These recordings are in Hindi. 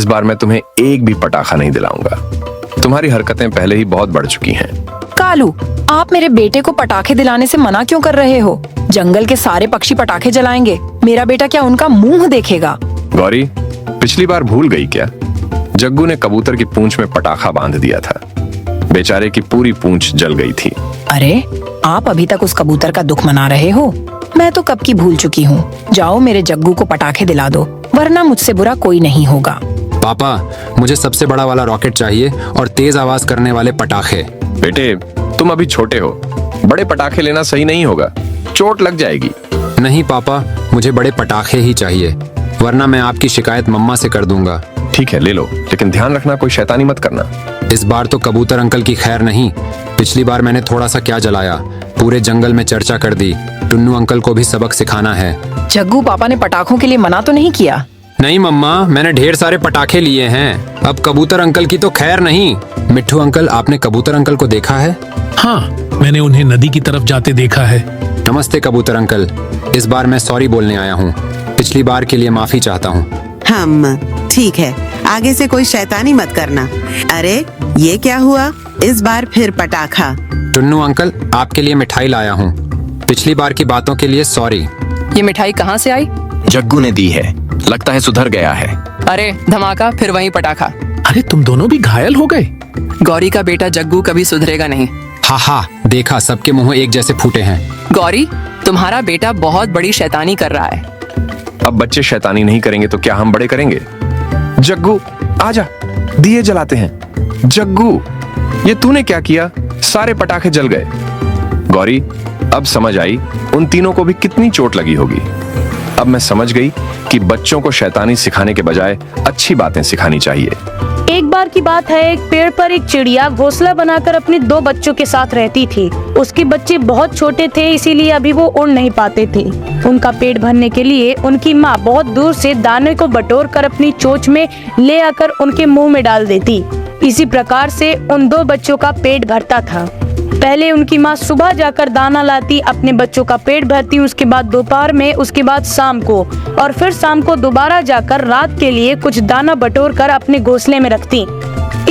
इस बार मैं तुम्हें एक भी पटाखा नहीं दिलाऊंगा। तुम्हारी हरकतें पहले ही बहुत बढ़ चुकी हैं। कालू, आप मेरे बेटे को पटाखे दिलाने से मना क्यों कर रहे हो? जंगल के सारे पक्षी पटाखे जलाएंगे, मेरा बेटा क्या उनका मुंह देखेगा? गौरी, पिछली बार भूल गई क्या? जग्गू ने कबूतर की पूंछ में पटाखा बांध दिया था। बेचारे की पूरी पूंछ जल गई थी। अरे, आप अभी तक उस कबूतर का दुख मना रहे हो? मैं तो कब की भूल चुकी हूँ। जाओ मेरे जग्गू को पटाखे दिला दो, वरना मुझसे बुरा कोई नहीं होगा। पापा, मुझे सबसे बड़ा वाला रॉकेट चाहिए और तेज आवाज करने वाले पटाखे। बेटे, तुम अभी छोटे हो, बड़े पटाखे लेना सही नहीं होगा, चोट लग जाएगी। नहीं पापा, मुझे बड़े पटाखे ही चाहिए, वरना मैं आपकी शिकायत मम्मा से कर दूंगा। ठीक है, ले लो, लेकिन ध्यान रखना कोई शैतानी मत करना। इस बार तो कबूतर अंकल की खैर नहीं। पिछली बार मैंने थोड़ा सा क्या जलाया, पूरे जंगल में चर्चा कर दी। टुन्नू अंकल को भी सबक सिखाना है। जग्गू, पापा ने पटाखों के लिए मना तो नहीं किया? नहीं मम्मा, मैंने ढेर सारे पटाखे लिए हैं। अब कबूतर अंकल की तो खैर नहीं। मिट्ठू अंकल, आपने कबूतर अंकल को देखा है? हाँ, मैंने उन्हें नदी की तरफ जाते देखा है। नमस्ते कबूतर अंकल, इस बार मैं सॉरी बोलने आया हूँ। पिछली बार के लिए माफी चाहता हूँ। हम ठीक है, आगे से कोई शैतानी मत करना। अरे ये क्या हुआ? इस बार फिर पटाखा। टुन्नू अंकल, आपके लिए मिठाई लाया हूँ। पिछली बार की बातों के लिए सॉरी। ये मिठाई कहाँ से आई? जग्गू ने दी है, लगता है सुधर गया है। अरे धमाका, फिर वही पटाखा। अरे तुम दोनों भी घायल हो गए। गौरी का बेटा जग्गू कभी सुधरेगा नहीं। हा हा, देखा, सबके मुंह एक जैसे फूटे हैं। गौरी, तुम्हारा बेटा बहुत बड़ी शैतानी कर रहा है। अब बच्चे शैतानी नहीं करेंगे तो क्या हम बड़े करेंगे? जग्गू, आजा, दिए जलाते हैं। जग्गू, ये तूने क्या किया? सारे पटाखे जल गए। गौरी, अब समझ आई उन तीनों को भी कितनी चोट लगी होगी। अब मैं समझ गई कि बच्चों को शैतानी सिखाने के बजाय अच्छी बातें सिखानी चाहिए। एक बार की बात है, एक पेड़ पर एक चिड़िया घोंसला बनाकर अपने 2 बच्चों के साथ रहती थी। उसके बच्चे बहुत छोटे थे, इसीलिए अभी वो उड़ नहीं पाते थे। उनका पेट भरने के लिए उनकी माँ बहुत दूर से दाने को बटोर कर अपनी चोंच में ले आकर उनके मुंह में डाल देती। इसी प्रकार से उन 2 बच्चों का पेट भरता था। पहले उनकी माँ सुबह जाकर दाना लाती, अपने बच्चों का पेट भरती, उसके बाद दोपहर में, उसके बाद शाम को, और फिर शाम को दोबारा जाकर रात के लिए कुछ दाना बटोर कर अपने घोंसले में रखती।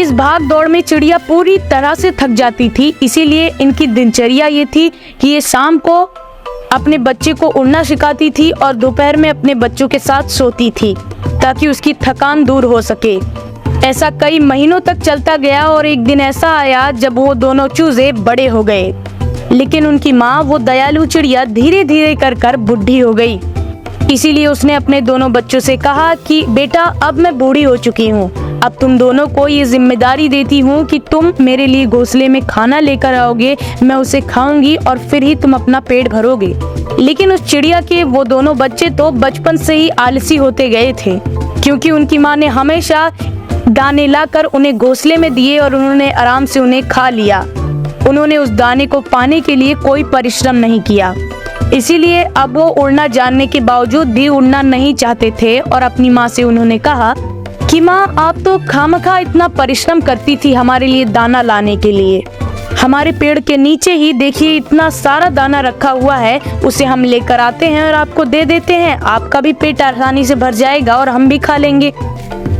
इस भाग दौड़ में चिड़िया पूरी तरह से थक जाती थी, इसीलिए इनकी दिनचर्या ये थी कि ये शाम को अपने बच्चे को उड़ना सिखाती थी और दोपहर में अपने बच्चों के साथ सोती थी ताकि उसकी थकान दूर हो सके। ऐसा कई महीनों तक चलता गया और एक दिन ऐसा आया जब वो दोनों चूजे बड़े हो गए, लेकिन उनकी माँ, वो दयालु चिड़िया, धीरे धीरे कर बुढ़ी हो गई। इसीलिए उसने अपने दोनों बच्चों से कहा कि बेटा, अब मैं बूढ़ी हो चुकी हूँ, अब तुम दोनों को ये जिम्मेदारी देती हूँ कि तुम मेरे लिए घोंसले में खाना लेकर आओगे, मैं उसे खाऊंगी और फिर ही तुम अपना पेट भरोगे। लेकिन उस चिड़िया के वो दोनों बच्चे तो बचपन से ही आलसी होते गए थे, क्योंकि उनकी माँ ने हमेशा दाने लाकर उन्हें घोंसले में दिए और उन्होंने आराम से उन्हें खा लिया। उन्होंने उस दाने को पाने के लिए कोई परिश्रम नहीं किया। इसीलिए अब वो उड़ना जानने के बावजूद भी उड़ना नहीं चाहते थे और अपनी माँ से उन्होंने कहा कि माँ, आप तो खामखा इतना परिश्रम करती थी हमारे लिए दाना लाने के लिए। हमारे पेड़ के नीचे ही देखिए इतना सारा दाना रखा हुआ है, उसे हम लेकर आते हैं और आपको दे देते हैं। आपका भी पेट आसानी से भर जाएगा और हम भी खा लेंगे।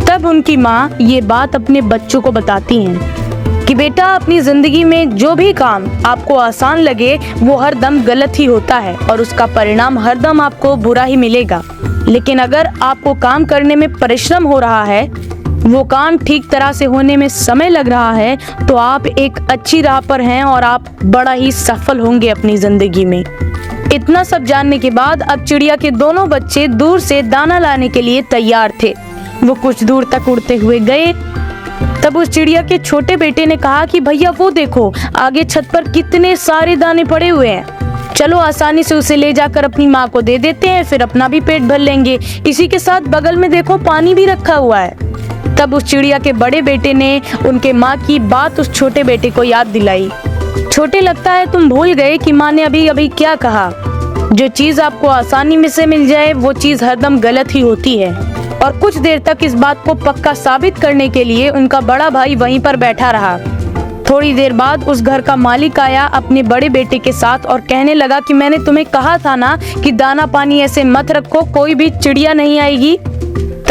तब उनकी माँ ये बात अपने बच्चों को बताती हैं कि बेटा, अपनी जिंदगी में जो भी काम आपको आसान लगे वो हर दम गलत ही होता है और उसका परिणाम हर दम आपको बुरा ही मिलेगा। लेकिन अगर आपको काम करने में परिश्रम हो रहा है, वो काम ठीक तरह से होने में समय लग रहा है, तो आप एक अच्छी राह पर हैं और आप बड़ा ही सफल होंगे अपनी जिंदगी में। इतना सब जानने के बाद अब चिड़िया के दोनों बच्चे दूर से दाना लाने के लिए तैयार थे। वो कुछ दूर तक उड़ते हुए गए। तब उस चिड़िया के छोटे बेटे ने कहा कि भैया, वो देखो, आगे छत पर कितने सारे दाने पड़े हुए हैं। चलो आसानी से उसे ले जाकर अपनी माँ को दे देते हैं, फिर अपना भी पेट भर लेंगे। इसी के साथ बगल में देखो, पानी भी रखा हुआ है। तब उस चिड़िया के बड़े बेटे ने उनके माँ की बात उस छोटे बेटे को याद दिलाई। छोटे, लगता है तुम भूल गए कि माँ ने अभी अभी क्या कहा। जो चीज आपको आसानी में से मिल जाए वो चीज हरदम गलत ही होती है। और कुछ देर तक इस बात को पक्का साबित करने के लिए उनका बड़ा भाई वहीं पर बैठा रहा। थोड़ी देर बाद उस घर का मालिक आया अपने बड़े बेटे के साथ और कहने लगा कि मैंने तुम्हें कहा था ना कि दाना पानी ऐसे मत रखो, कोई भी चिड़िया नहीं आएगी।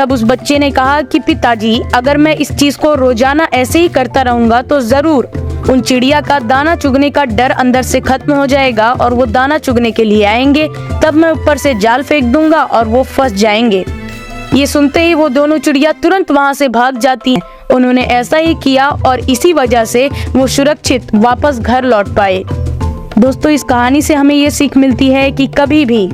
तब उस बच्चे ने कहा कि पिताजी, अगर मैं इस चीज को रोजाना ऐसे ही करता रहूंगा तो जरूर उन चिड़िया का दाना चुगने का डर अंदर से खत्म हो जाएगा और वो दाना चुगने के लिए आएंगे। तब मैं ऊपर से जाल फेंक दूंगा और वो फंस जाएंगे। ये सुनते ही वो दोनों चिड़िया तुरंत वहाँ से भाग जाती हैं। उन्होंने ऐसा ही किया और इसी वजह से वो सुरक्षित वापस घर लौट पाए। दोस्तों, इस कहानी से हमें ये सीख मिलती है कि कभी भी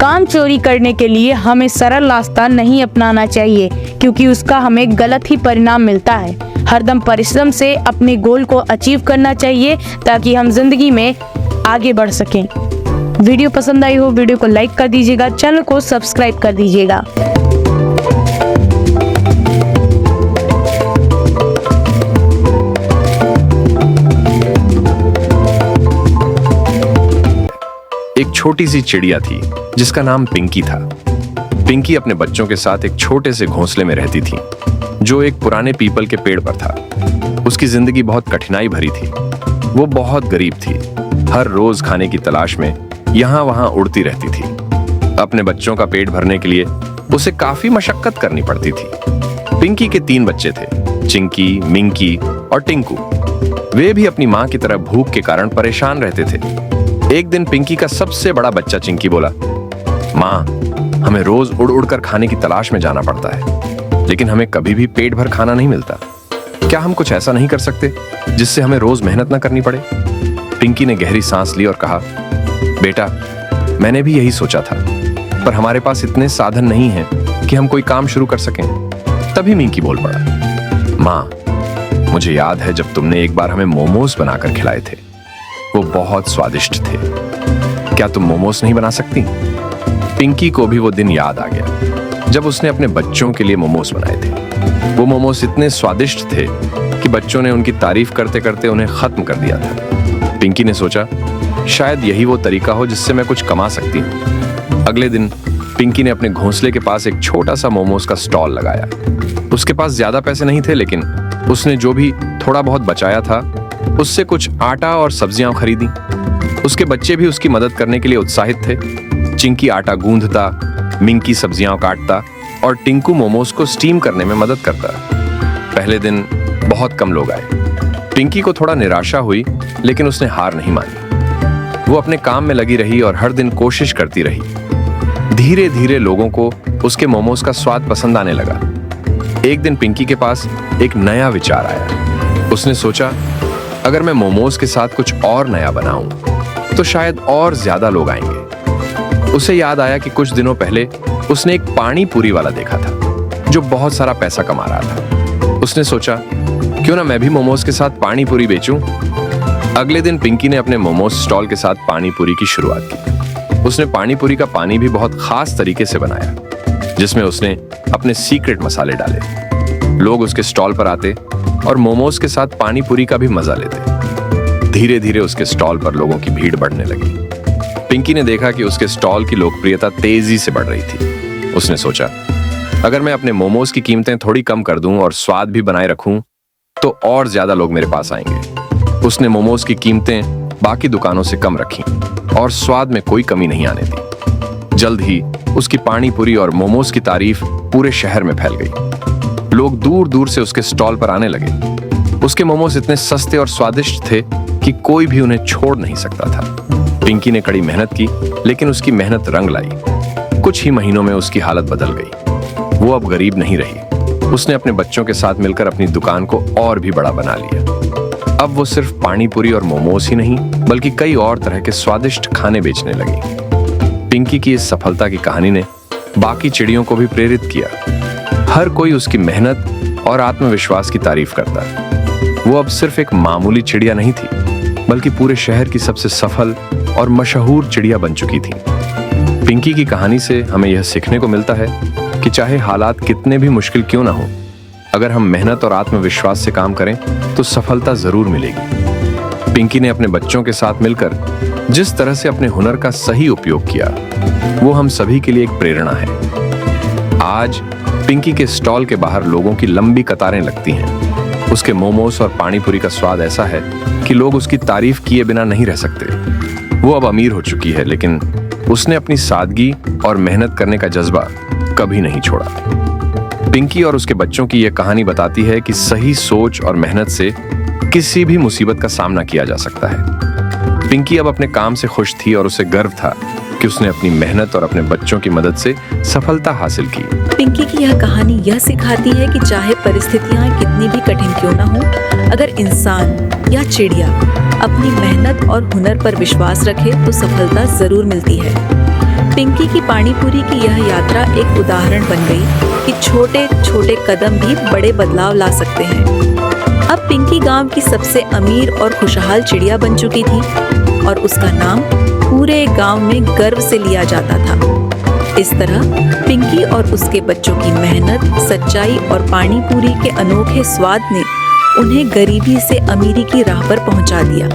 काम चोरी करने के लिए हमें सरल रास्ता नहीं अपनाना चाहिए, क्योंकि उसका हमें गलत ही परिणाम मिलता है। हरदम परिश्रम से अपने गोल को अचीव करना चाहिए ताकि हम जिंदगी में आगे बढ़ सकें। वीडियो पसंद आई हो, वीडियो को लाइक कर दीजिएगा, चैनल को सब्सक्राइब कर दीजिएगा। एक छोटी सी चिड़िया थी जिसका नाम पिंकी था। पिंकी अपने बच्चों के साथ एक छोटे से घोंसले में रहती थी जो एक पुराने पीपल के पेड़ पर था। उसकी जिंदगी बहुत कठिनाई भरी थी। वो बहुत गरीब थी। हर रोज खाने की तलाश में यहाँ वहाँ उड़ती रहती थी। अपने बच्चों का पेट भरने के लिए उसे काफी मशक्कत करनी पड़ती थी। पिंकी के 3 बच्चे थे, चिंकी, मिंकी और टिंकू। वे भी अपनी माँ की तरह भूख के कारण परेशान रहते थे। एक दिन पिंकी का सबसे बड़ा बच्चा चिंकी बोला, माँ, हमें रोज उड़ उड़ कर खाने की तलाश में जाना पड़ता है, लेकिन हमें कभी भी पेट भर खाना नहीं मिलता। क्या हम कुछ ऐसा नहीं कर सकते जिससे हमें रोज मेहनत न करनी पड़े? पिंकी ने गहरी सांस ली और कहा, बेटा, मैंने भी यही सोचा था, पर हमारे पास इतने साधन नहीं हैं कि हम कोई काम शुरू कर सकें। तभी मिंकी बोल पड़ा, माँ, मुझे याद है जब तुमने एक बार हमें मोमोज बनाकर खिलाए थे। वो बहुत स्वादिष्ट थे। क्या तुम मोमोज नहीं बना सकती? पिंकी को भी वो दिन याद आ गया जब उसने अपने बच्चों के लिए मोमोज बनाए थे। वो मोमोज इतने स्वादिष्ट थे कि बच्चों ने उनकी तारीफ करते करते उन्हें खत्म कर दिया था। पिंकी ने सोचा, शायद यही वो तरीका हो जिससे मैं कुछ कमा सकती हूँ। अगले दिन पिंकी ने अपने घोंसले के पास एक छोटा सा मोमोज का स्टॉल लगाया। उसके पास ज्यादा पैसे नहीं थे, लेकिन उसने जो भी थोड़ा बहुत बचाया था उससे कुछ आटा और सब्जियां खरीदी। उसके बच्चे भी उसकी मदद करने के लिए उत्साहित थे। चिंकी आटा गूंथता, मिंकी सब्जियां काटता और टिंकू मोमोज को स्टीम करने में मदद करता। पहले दिन बहुत कम लोग आए। पिंकी को थोड़ा निराशा हुई, लेकिन उसने हार नहीं मानी। वो अपने काम में लगी रही और हर दिन कोशिश करती रही। धीरे धीरे लोगों को उसके मोमोज का स्वाद पसंद आने लगा। एक दिन पिंकी के पास एक नया विचार आया। उसने सोचा, अगर मैं मोमोज के साथ कुछ और नया बनाऊं तो शायद और ज्यादा लोग आएंगे। उसे याद आया कि कुछ दिनों पहले उसने एक पानी पूरी वाला देखा था जो बहुत सारा पैसा कमा रहा था। उसने सोचा, क्यों ना मैं भी मोमोज के साथ पानी पूरी बेचूं। अगले दिन पिंकी ने अपने मोमोज स्टॉल के साथ पानी पूरी की शुरुआत की। उसने पानी पूरी का पानी भी बहुत खास तरीके से बनाया, जिसमें उसने अपने सीक्रेट मसाले डाले। लोग उसके स्टॉल पर आते और मोमोज के साथ पानी पूरी का भी मजा लेते। धीरे धीरे उसके स्टॉल पर लोगों की भीड़ बढ़ने लगी। पिंकी ने देखा कि उसके स्टॉल की लोकप्रियता तेजी से बढ़ रही थी। उसने सोचा, अगर मैं अपने मोमोज की कीमतें थोड़ी कम कर दूं और स्वाद भी बनाए रखूं तो और ज्यादा लोग मेरे पास आएंगे। उसने मोमोज की कीमतें बाकी दुकानों से कम रखी और स्वाद में कोई कमी नहीं आने दी। जल्द ही उसकी पानी पूरी और मोमोज की तारीफ पूरे शहर में फैल गई। लोग दूर दूर से उसके स्टॉल पर आने लगे। उसके मोमोज इतने सस्ते और स्वादिष्ट थे कि कोई भी उन्हें छोड़ नहीं सकता था। पिंकी ने कड़ी मेहनत की, लेकिन उसकी मेहनत रंग लाई। कुछ ही महीनों में उसकी हालत बदल गई। वो अब गरीब नहीं रही। उसने अपने बच्चों के साथ मिलकर अपनी दुकान को और भी बड़ा बना लिया। अब वो सिर्फ पानी पूरी और मोमोज ही नहीं, बल्कि कई और तरह के स्वादिष्ट खाने बेचने लगी। पिंकी की इस सफलता की कहानी ने बाकी चिड़ियों को भी प्रेरित किया। हर कोई उसकी मेहनत और आत्मविश्वास की तारीफ करता। वो अब सिर्फ एक मामूली चिड़िया नहीं थी, बल्कि पूरे शहर की सबसे सफल और मशहूर चिड़िया बन चुकी थी। पिंकी की कहानी से हमें यह सीखने को मिलता है कि चाहे हालात कितने भी मुश्किल क्यों ना हो, अगर हम मेहनत और आत्मविश्वास से काम करें तो सफलता जरूर मिलेगी। पिंकी ने अपने बच्चों के साथ मिलकर जिस तरह से अपने हुनर का सही उपयोग किया, वो हम सभी के लिए एक प्रेरणा है। आज पिंकी के स्टॉल के बाहर लोगों की लंबी कतारें लगती हैं। उसके मोमोज और पानी पूरी का स्वाद ऐसा है कि लोग उसकी तारीफ किए बिना नहीं रह सकते। वो अब अमीर हो चुकी है, लेकिन उसने अपनी सादगी और मेहनत करने का जज्बा कभी नहीं छोड़ा। पिंकी और उसके बच्चों की यह कहानी बताती है कि सही सोच और मेहनत से किसी भी मुसीबत का सामना किया जा सकता है। पिंकी अब अपने काम से खुश थी और उसे गर्व था कि उसने अपनी मेहनत और अपने बच्चों की मदद से सफलता हासिल की। पिंकी की यह कहानी यह सिखाती है कि चाहे परिस्थितियां कितनी भी कठिन क्यों न हो, अगर इंसान या चिड़िया अपनी मेहनत और हुनर पर विश्वास रखे तो सफलता जरूर मिलती है। पिंकी की पानीपुरी की यह यात्रा एक उदाहरण बन गई कि छोटे छोटे कदम भी बड़े बदलाव ला सकते हैं। अब पिंकी गांव की सबसे अमीर और खुशहाल चिड़िया बन चुकी थी और उसका नाम पूरे गांव में गर्व से लिया जाता था। इस तरह पिंकी और उसके बच्चों की मेहनत, सच्चाई और पानीपुरी के अनोखे स्वाद ने उन्हें गरीबी से अमीरी की राह पर पहुंचा दिया।